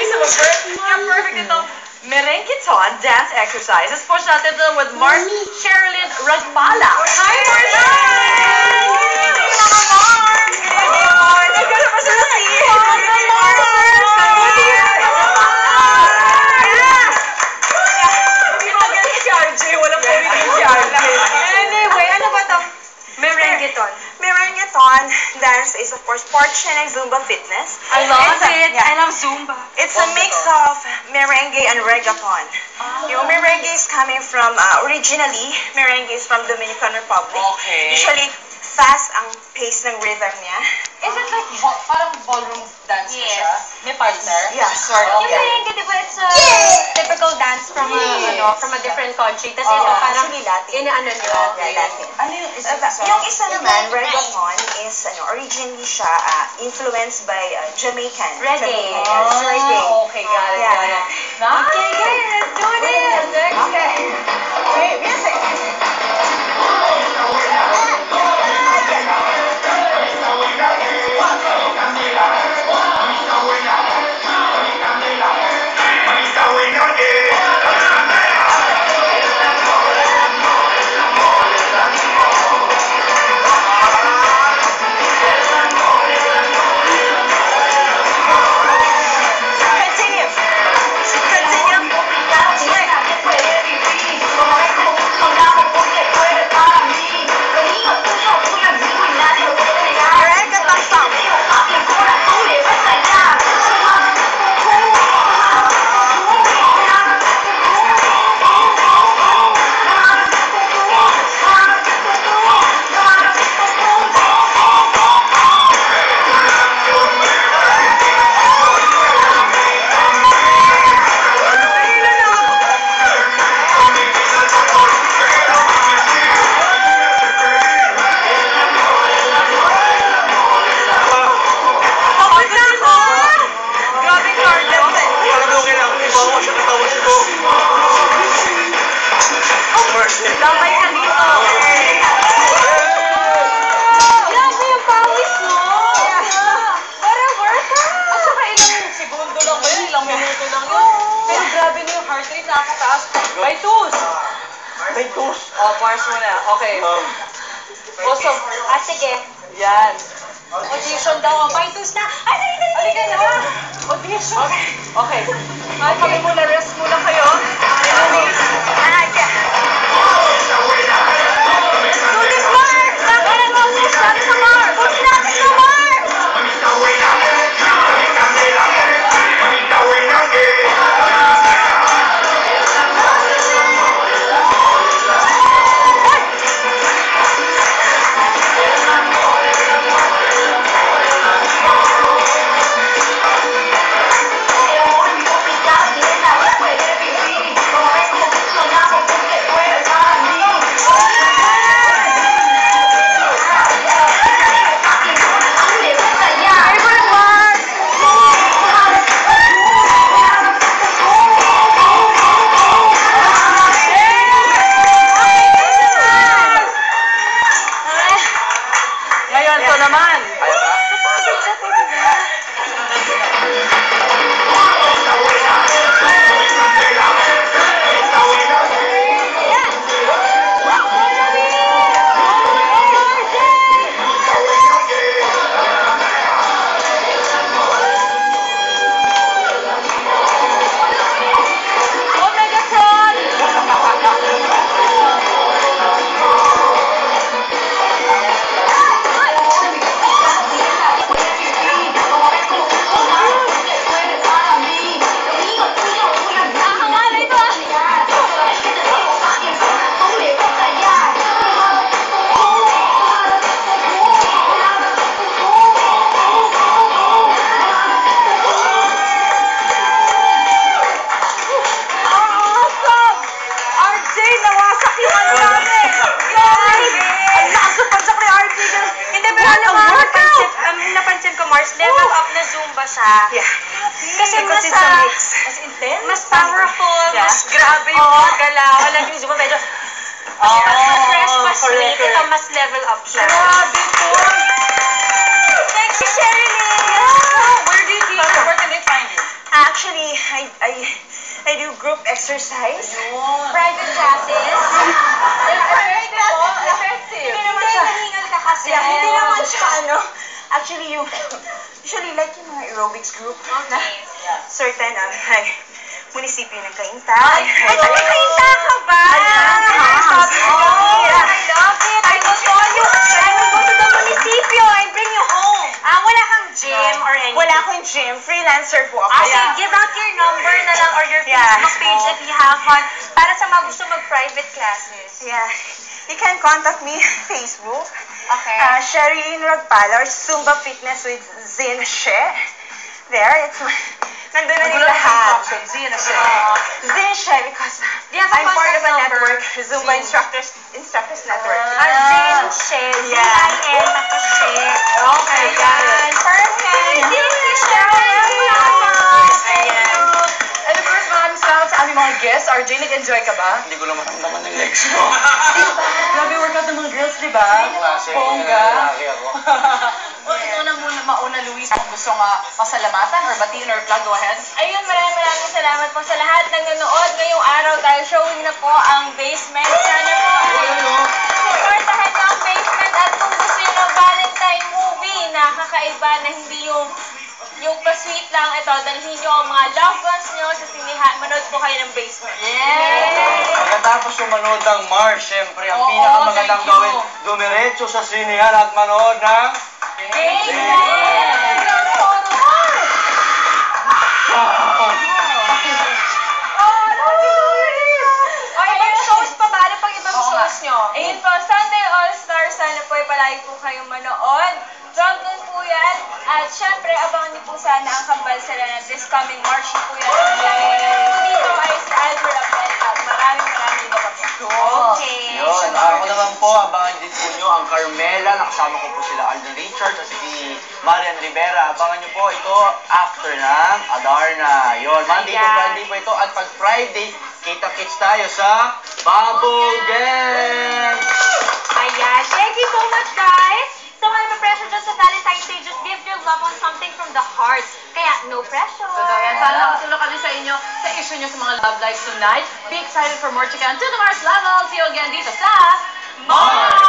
You're perfect itong Merengueton dance exercise. Let's push natin ito with Mark Sherilyn Ragpala. Hi, Mark! Merengueton dance is, of course, portion ng Zumba fitness. I love it. I love Zumba. It's a mix of merengue and reggaeton. Yung merengue is coming from, originally, merengue is from Dominican Republic. Okay. Usually, fast ang pace ng rhythm niya. Is it like parang ballroom dance siya? May partner? Yeah, sort of. Yung merengue, di ba, it's a typical dance from a different country. Tapos ito parang inaano nyo. Latin. Ano yung isa? Yung isa naman, reggaeton is, originally siya influenced by Jamaican. Reggae. Reggae. Okay, got it. Okay, guys, do it! Okay. Wait, music. Damay ka dito. Grabe yung pawis mo. Para workout. At saka ilang segundo lang ba yun? Ilang minuto lang yun. Pero grabe na yung heart rate, nakakataas. Vitus! Vitus. Bars muna. Okay. Also, Sige. yan. Audition daw. Vitus na. Ay, dali Halika na. Audition. Okay. Kami muna, rest muna kayo. Ngayon, ito naman. Level up na Zumba siya. Yeah. Kasi Because it's a mix. Mas intense? mas powerful, Yeah. mas grabe yung mga galaw. Like yung Zumba medyo mas fresh, mas sweet. Ito mas level up siya. Grabe po. Thank you, Sherilyn! Where do you teach? Where can they find you? Actually, group exercise. Private classes. Effective. Hindi naman siya. Nahingal ka kasi. Yeah, hindi naman siya, actually, usually like yung mga aerobics group na certain, like, munisipyo ng Cainta. Ay, taga-Cainta ka ba? Yeah. I love it. I will call you. I will go to the municipio and bring you home. Wala kang gym or anything? Wala akong gym. Freelancer po ako. Okay, give out your number na lang or your Facebook page if you have one para sa mga gusto mag-private classes. Yeah. You can contact me on Facebook. Okay. Sherry Ragpala or Zumba Fitness with Zin She. There, it's my... Nandun na yung lahat. Zin She because Do you have a I'm part of a contact number? network, Zumba Instructors Network. Zin She. Z-I-N tapos She. Okay, got it. Perfect. Thank you, Ayan. And of course, maraming salamat sa aming mga guests. RJ, nag-enjoy ka ba? Hindi ko lang maramdaman ng legs ko. Grabe workout ng mga girls, di ba? Bongga. Lalaki ako. Well, ito na muna mauna, Luis. Kung gusto nga pasalamatan or batiin or plug, go ahead. Ayun, maraming salamat po sa lahat ng nanonood ngayong araw dahil showing na po ang Basement. Sana po ay supportahan niyo ang Basement at kung gusto niyo ng Valentine movie na kakaiba na hindi yung pa-sweet lang, ito, dalhin niyo ang mga loved ones niyo sa sinihan. Manood po kayo ng Basement. Pagkatapos manood ng Mars, syempre, ang Oo, pinakamagandang thank you. gawin, dumiretso sa sinihan at manood ng... Ibang shows pa ba? Ano pang ibang Oo nga. shows nyo? Ayun po, Sunday All-Star. Sana po ay palagi po kayong manood. Drunken po yan. At syempre, abangan niyo po sana ang kambal sila na this coming March po yan. Dito ay si Albert Apel at maraming iba pa po. Okay. Yun, ako naman po, abangan din po nyo ang Carmela, nakasama ko po sila Alden Richards at si Marian Rivera. Abangan nyo po ito after ng Adarna. Yun, Monday to Friday po ito at pag Friday, kita-kits tayo sa Bubble Gang! Ayan. Thank you so much, guys. So, may pressure dyan sa Valentine's Day. Just give your loved one something from the heart. Kaya, no pressure. Totoo yan. Sana nakatulong kami sa inyo sa issue nyo sa mga love lives tonight. Be excited for more Chika to the Mars level. See you again dito sa Mars!